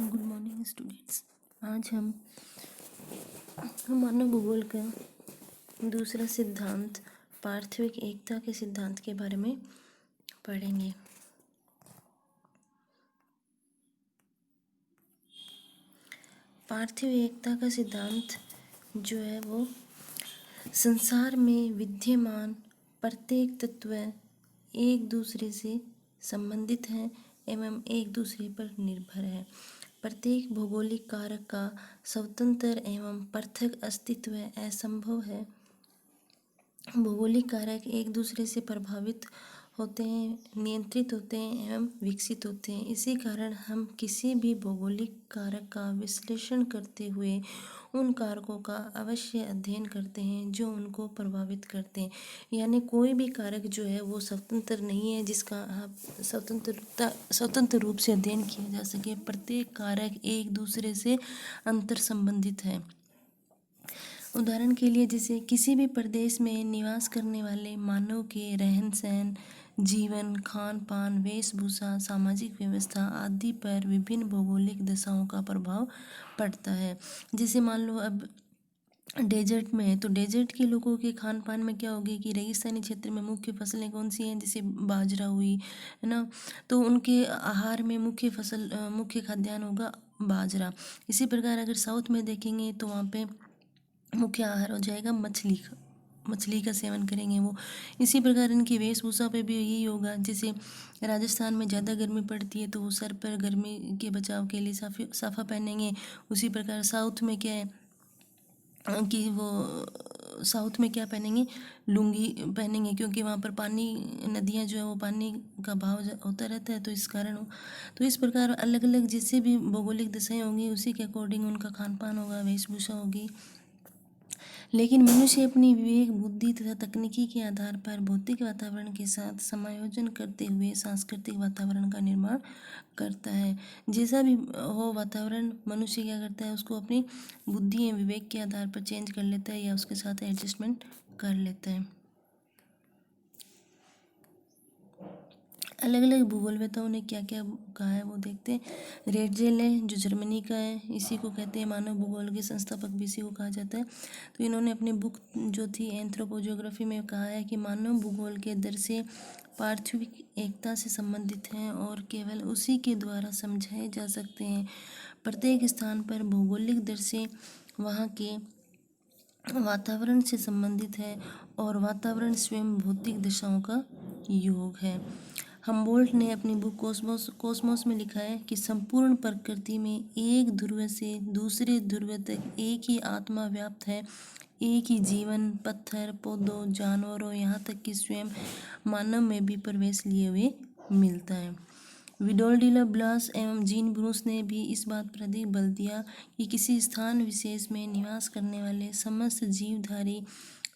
Good morning students. आज हम मानव भूगोल का दूसरा सिद्धांत पार्थिविक एकता के सिद्धांत के बारे में पढ़ेंगे। पार्थिव एकता का सिद्धांत जो है वो संसार में विद्यमान प्रत्येक तत्व एक दूसरे से संबंधित है एवं एक दूसरे पर निर्भर है। प्रत्येक भौगोलिक कारक का स्वतंत्र एवं पृथक अस्तित्व असंभव है। भौगोलिक कारक एक दूसरे से प्रभावित होते हैं, नियंत्रित होते हैं एवं विकसित होते हैं। इसी कारण हम किसी भी भौगोलिक कारक का विश्लेषण करते हुए उन कारकों का अवश्य अध्ययन करते हैं जो उनको प्रभावित करते हैं। यानी कोई भी कारक जो है वो स्वतंत्र नहीं है जिसका स्वतंत्र रूप से अध्ययन किया जा सके। प्रत्येक कारक एक दूसरे से अंतर संबंधित है। उदाहरण के लिए जैसे किसी भी प्रदेश में निवास करने वाले मानव के रहन सहन, जीवन, खान पान, वेशभूषा, सामाजिक व्यवस्था आदि पर विभिन्न भौगोलिक दशाओं का प्रभाव पड़ता है। जैसे मान लो अब डेजर्ट में है तो डेजर्ट के लोगों के खान पान में क्या होगी कि रेगिस्तानी क्षेत्र में मुख्य फसलें कौन सी हैं, जैसे बाजरा हुई है ना, तो उनके आहार में मुख्य खाद्यान्न होगा बाजरा। इसी प्रकार अगर साउथ में देखेंगे तो वहाँ पे मुख्य आहार हो जाएगा मछली का सेवन करेंगे वो। इसी प्रकार इनकी वेशभूषा पे भी यही होगा। जैसे राजस्थान में ज़्यादा गर्मी पड़ती है तो वो सर पर गर्मी के बचाव के लिए साफा पहनेंगे। उसी प्रकार साउथ में क्या है कि वो साउथ में क्या पहनेंगे, लुंगी पहनेंगे, क्योंकि वहाँ पर पानी, नदियाँ जो है वो पानी का बहाव होता रहता है तो इस कारण तो इस प्रकार अलग अलग जिससे भी भौगोलिक दशाएँ होंगी उसी के अकॉर्डिंग उनका खान पान होगा, वेशभूषा होगी। लेकिन मनुष्य अपनी विवेक, बुद्धि तथा तकनीकी के आधार पर भौतिक वातावरण के साथ समायोजन करते हुए सांस्कृतिक वातावरण का निर्माण करता है। जैसा भी हो वातावरण, मनुष्य क्या करता है उसको अपनी बुद्धि एवं विवेक के आधार पर चेंज कर लेता है या उसके साथ एडजस्टमेंट कर लेता है। अलग अलग भूगोलवेताओं ने क्या क्या कहा है वो देखते हैं। रेटजेल है जो जर्मनी का है, इसी को कहते हैं मानव भूगोल के संस्थापक भी इसी को कहा जाता है। तो इन्होंने अपनी बुक जो थी एंथ्रोपोजियोग्राफी में कहा है कि मानव भूगोल के दर्शे पार्थिविक एकता से संबंधित हैं और केवल उसी के द्वारा समझाए जा सकते हैं। प्रत्येक स्थान पर भौगोलिक दर्शे वहाँ के वातावरण से संबंधित है और वातावरण स्वयं भौतिक दशाओं का योग है। हम्बोल्ट ने अपनी बुक कॉस्मोस में लिखा है कि संपूर्ण प्रकृति में एक ध्रुव से दूसरे ध्रुव तक एक ही आत्मा व्याप्त है, एक ही जीवन पत्थर, पौधों, जानवरों, यहाँ तक कि स्वयं मानव में भी प्रवेश लिए हुए मिलता है। विडोल डी ला ब्लास एवं जीन ब्रूस ने भी इस बात पर अधिक बल दिया कि किसी स्थान विशेष में निवास करने वाले समस्त जीवधारी,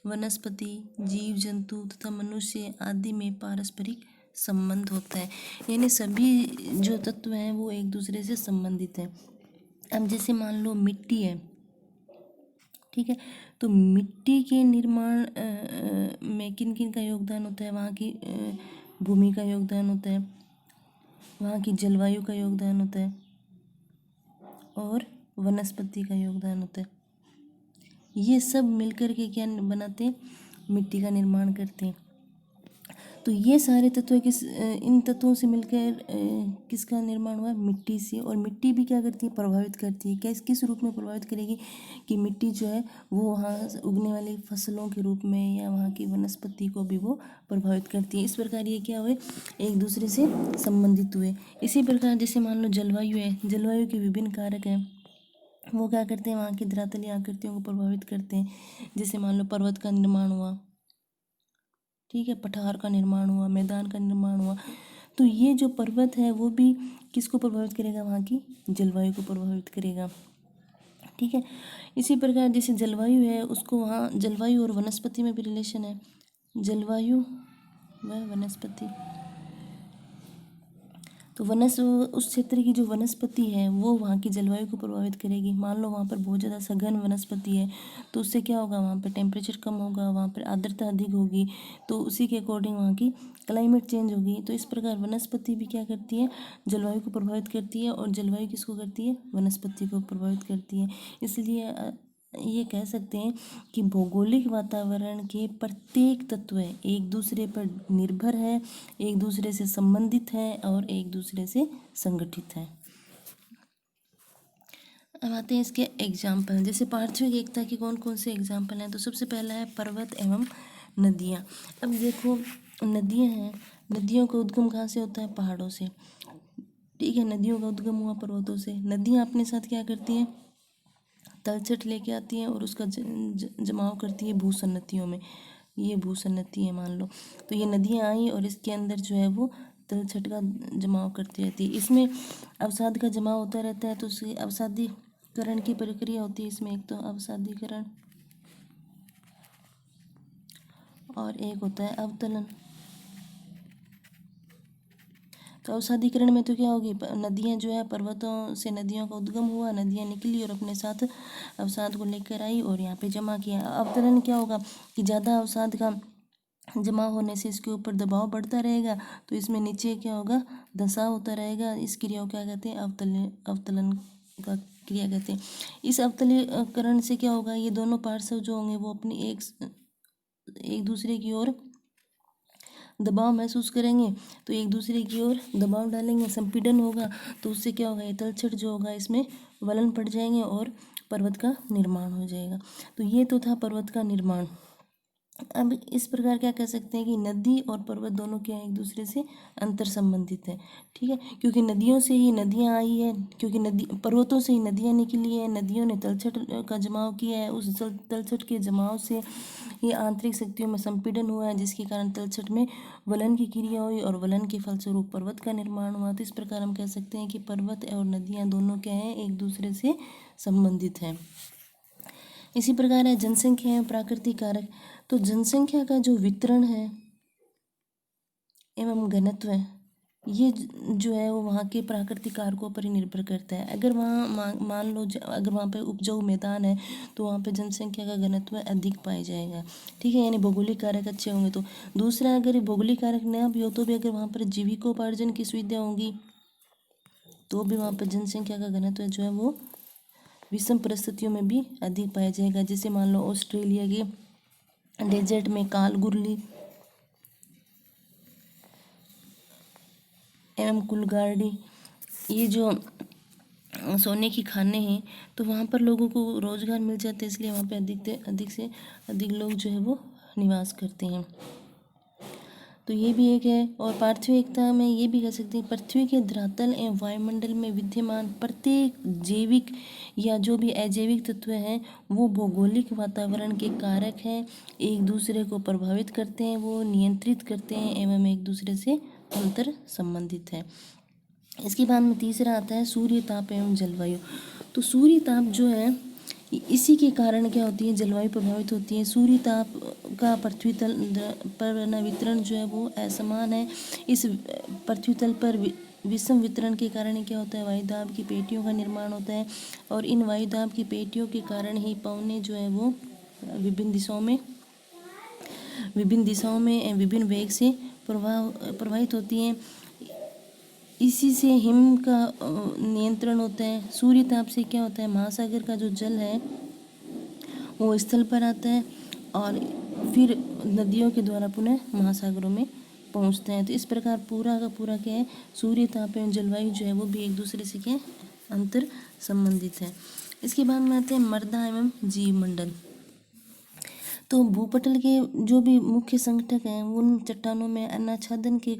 वनस्पति, जीव जंतु तथा मनुष्य आदि में पारस्परिक संबंध होता है। यानी सभी जो तत्व हैं वो एक दूसरे से संबंधित हैं। अब जैसे मान लो मिट्टी है, ठीक है, तो मिट्टी के निर्माण में किन किन का योगदान होता है, वहाँ की भूमि का योगदान होता है, वहाँ की जलवायु का योगदान होता है और वनस्पति का योगदान होता है। ये सब मिलकर के क्या बनाते हैं, मिट्टी का निर्माण करते हैं। तो ये सारे तत्व इन तत्वों से मिलकर किसका निर्माण हुआ, मिट्टी से। और मिट्टी भी क्या करती है, प्रभावित करती है। किस रूप में प्रभावित करेगी कि मिट्टी जो है वो वहाँ उगने वाली फसलों के रूप में या वहाँ की वनस्पति को भी वो प्रभावित करती है। इस प्रकार ये क्या हुए, एक दूसरे से संबंधित हुए। इसी प्रकार जैसे मान लो जलवायु है, जलवायु के विभिन्न कारक हैं, वो क्या करते हैं, वहाँ की धरातलीय आकृतियों को प्रभावित करते हैं। जैसे मान लो पर्वत का निर्माण हुआ, ठीक है, पठार का निर्माण हुआ, मैदान का निर्माण हुआ, तो ये जो पर्वत है वो भी किसको प्रभावित करेगा, वहाँ की जलवायु को प्रभावित करेगा, ठीक है। इसी प्रकार जैसे जलवायु है उसको वहाँ जलवायु और वनस्पति में भी रिलेशन है, जलवायु व वनस्पति। तो उस क्षेत्र की जो वनस्पति है वो वहाँ की जलवायु को प्रभावित करेगी। मान लो वहाँ पर बहुत ज़्यादा सघन वनस्पति है तो उससे क्या होगा, वहाँ पर टेम्परेचर कम होगा, वहाँ पर आर्द्रता अधिक होगी, तो उसी के अकॉर्डिंग वहाँ की क्लाइमेट चेंज होगी। तो इस प्रकार वनस्पति भी क्या करती है, जलवायु को प्रभावित करती है, और जलवायु किसको करती है, वनस्पति को प्रभावित करती है। इसलिए ये कह सकते हैं कि भौगोलिक वातावरण के प्रत्येक तत्व एक दूसरे पर निर्भर है, एक दूसरे से संबंधित है और एक दूसरे से संगठित है। अब आते हैं इसके एग्जाम्पल। जैसे पार्थिव एकता के कौन कौन से एग्जाम्पल हैं, तो सबसे पहला है पर्वत एवं नदियाँ। अब देखो नदियाँ हैं, नदियों का उद्गम कहाँ से होता है, पहाड़ों से। ठीक है, नदियों का उद्गम हुआ पर्वतों से। नदियाँ अपने साथ क्या करती हैं, तलछट लेके आती हैं और उसका जमाव करती है भूसन्नतियों में। ये भूसन्नति है मान लो, तो ये नदियाँ आई और इसके अंदर जो है वो तलछट का जमाव करती रहती है। इसमें अवसाद का जमाव होता रहता है, तो उसकी अवसादीकरण की प्रक्रिया होती है इसमें। एक तो अवसादीकरण और एक होता है अवतलन। तो अवसादीकरण में तो क्या होगी, नदियाँ जो है पर्वतों से नदियों का उद्गम हुआ, नदियाँ निकली और अपने साथ अवसाद को लेकर आई और यहाँ पे जमा किया। अवतरण क्या होगा कि ज़्यादा अवसाद का जमा होने से इसके ऊपर दबाव बढ़ता रहेगा, तो इसमें नीचे क्या होगा, धंसाव होता रहेगा। इस क्रिया को क्या कहते हैं, अवतलन का क्रिया कहते हैं। इस अवतलीकरण से क्या होगा, ये दोनों पार्श्व जो होंगे वो अपनी एक दूसरे की ओर दबाव महसूस करेंगे, तो एक दूसरे की ओर दबाव डालेंगे, संपीड़न होगा, तो उससे क्या होगा, ये तलछट जो होगा इसमें वलन पड़ जाएंगे और पर्वत का निर्माण हो जाएगा। तो ये तो था पर्वत का निर्माण। अब इस प्रकार क्या कह सकते हैं कि नदी और पर्वत दोनों क्या एक दूसरे से अंतर संबंधित है। ठीक है, क्योंकि नदियों से ही नदियाँ आई है, क्योंकि नदी पर्वतों से ही नदियाँ निकली है, नदियों ने तलछट का जमाव किया है, उस तलछट के जमाव से ये आंतरिक शक्तियों में संपीड़न हुआ है, जिसके कारण तलछट में वलन की क्रिया हुई और वलन के फलस्वरूप पर्वत का निर्माण हुआ। तो इस प्रकार हम कह सकते हैं कि पर्वत और नदियाँ दोनों क्या हैं, एक दूसरे से संबंधित हैं। इसी प्रकार है जनसंख्या एवं प्राकृतिक कारक। तो जनसंख्या का जो वितरण है एवं घनत्व है, ये जो है वो वहाँ के प्राकृतिक कारकों पर ही निर्भर करता है। अगर वहाँ मान लो अगर वहाँ पे उपजाऊ मैदान है तो वहाँ पे जनसंख्या का घनत्व अधिक पाया जाएगा। ठीक है, यानी भौगोलिक कारक अच्छे होंगे तो। दूसरा, अगर भौगोलिक कारक न भी हो तो भी अगर वहाँ पर जीविकोपार्जन की सुविधा होंगी तो भी वहाँ पर जनसंख्या का घनत्व जो है वो विषम परिस्थितियों में भी अधिक पाया जाएगा। जैसे मान लो ऑस्ट्रेलिया के डेजर्ट में कालगुरली एवं कुलगार्डी, ये जो सोने की खानें हैं, तो वहाँ पर लोगों को रोज़गार मिल जाता है, इसलिए वहाँ पे अधिक से अधिक लोग जो है वो निवास करते हैं। तो ये भी एक है। और पार्थिव एकता में ये भी कह सकते हैं, पृथ्वी के धरातल एवं वायुमंडल में विद्यमान प्रत्येक जैविक या जो भी अजैविक तत्व हैं वो भौगोलिक वातावरण के कारक हैं, एक दूसरे को प्रभावित करते हैं, वो नियंत्रित करते हैं एवं एक दूसरे से अंतर संबंधित है। इसके बाद में तीसरा आता है सूर्य ताप एवं जलवायु। तो सूर्य ताप जो है इसी के कारण क्या होती है, जलवायु प्रभावित होती है। सूर्य ताप का पृथ्वी तल पर न वितरण जो है वो असमान है। इस पृथ्वी तल पर विषम वितरण के कारण क्या होता है, वायुदाब की पेटियों का निर्माण होता है और इन वायुदाब की पेटियों के कारण ही पवनें जो है वो विभिन्न दिशाओं में विभिन्न वेग से प्रवाहित होती हैं। इसी से हिम का नियंत्रण होता है। सूर्य ताप से क्या होता है, महासागर का जो जल है वो स्थल पर आता है और फिर नदियों के द्वारा पुनः महासागरों में पहुंचते हैं। तो इस प्रकार पूरा का पूरा क्या है, सूर्य ताप एवं जलवायु जो है वो भी एक दूसरे से क्या अंतर संबंधित है। इसके बाद में आते हैं मृदा एवं जीवमंडल। तो भूपटल के जो भी मुख्य संगठक हैं उन चट्टानों में अनाच्छादन के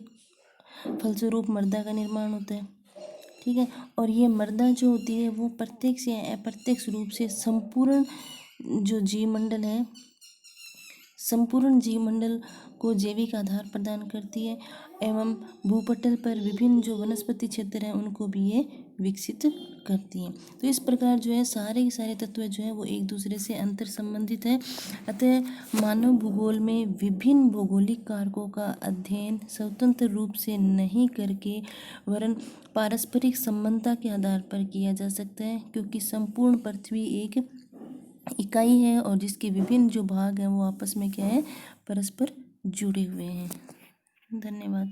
फलस्वरूप मृदा का निर्माण होता है। ठीक है, और ये मृदा जो होती है वो प्रत्यक्ष या अप्रत्यक्ष रूप से संपूर्ण जीवमंडल को जैविक आधार प्रदान करती है एवं भूपटल पर विभिन्न जो वनस्पति क्षेत्र हैं उनको भी ये विकसित करती हैं। तो इस प्रकार जो है सारे के सारे तत्व जो है वो एक दूसरे से अंतर संबंधित है। अतः मानव भूगोल में विभिन्न भौगोलिक कारकों का अध्ययन स्वतंत्र रूप से नहीं करके वरन पारस्परिक संबंधता के आधार पर किया जा सकता है, क्योंकि संपूर्ण पृथ्वी एक इकाई है और जिसके विभिन्न जो भाग हैं वो आपस में क्या है, परस्पर जुड़े हुए हैं। धन्यवाद।